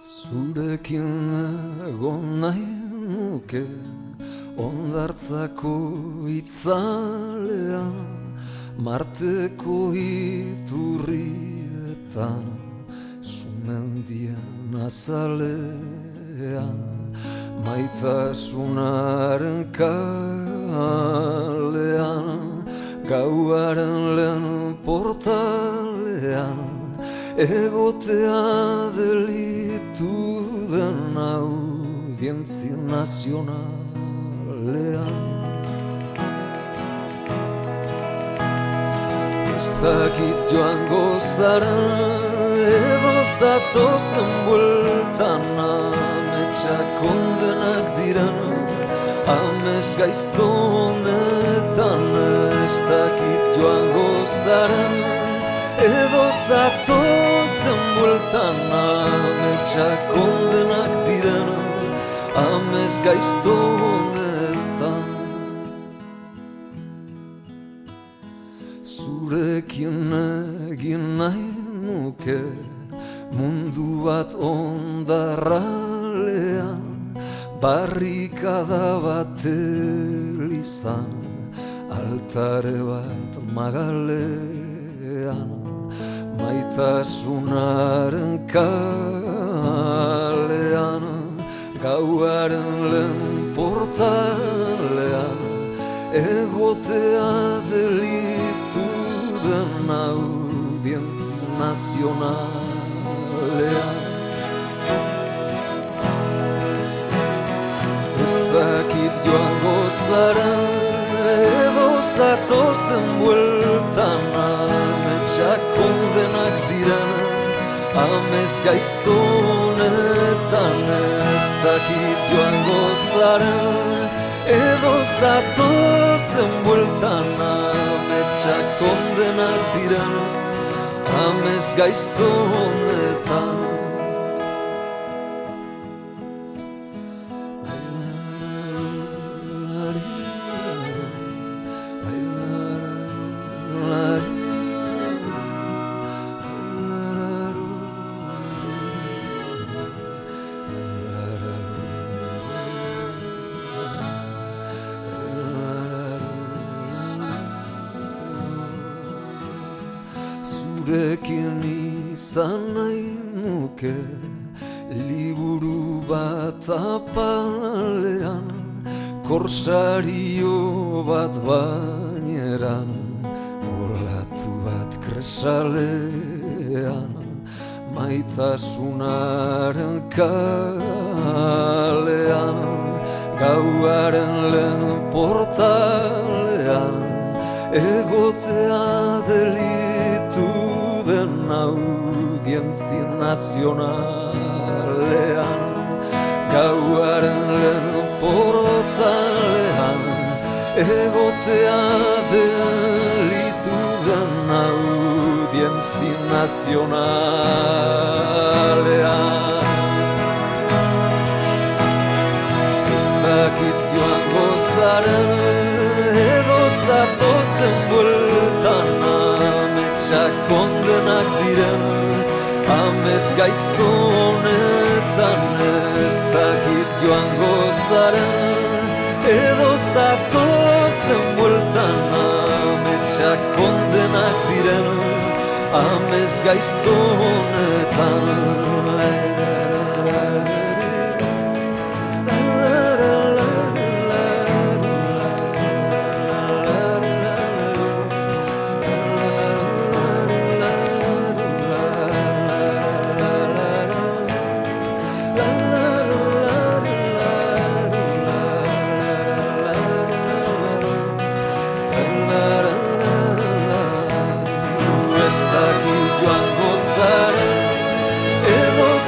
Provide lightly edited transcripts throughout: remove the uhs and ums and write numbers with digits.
Zurekin egon nahi nuke ondartzako itzalean, Marteko iturrietan, sumendien azalean, maitasunaren kalean, gauaren lehen portalean, egotea delitu den audientzi nazionalean. Ez dakit joango zara edo zatozen bueltan, ametsak kondenak diren amets gaizto honetan. Ez dakit joango zara edo zatozen bueltan, ametsak kondenak diren amets gaizto honetan. Zurekin egin nahi nuke mundu bat ondarralean, barrikada bat elizan, altare bat magalean, maitasunaren kalean, gauaren lehen portalean, egotea delitu den audientzi nazionalean. Ez dakit joango zara edo zatozen bueltan, ametsak kondenak diren amets gaizto honetan. Ez dakit joango zara edo zatozen bueltan, ametsak kondenak diren amets gaizto honetan. Zurekin izan nahi nuke liburu bat apalean, korsario bat baineran, olatu bat kresalean, maitasunaren kalean, gauaren lehen portalean, egotea delitu den audientzi nazionalean, gauaren lehen portalean, egotea delitu den audientzi nazionalean. Ez dakit joango zaren edo zatozen bueltan, ametsak kondenak diren amets gaizto honetan. Ez dakit joango zaren edo zatozen bueltan, ametsak kondenak diren amets gaizto honetan.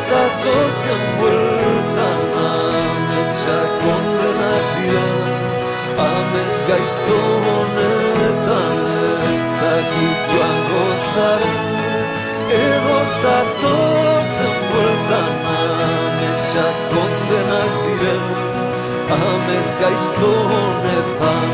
Zatozen bueltan, ametsak kondenak diren amets gaizto honetan. Ez dakit joango zara edo zatozen bueltan, ametsak kondenak diren amets gaizto honetan.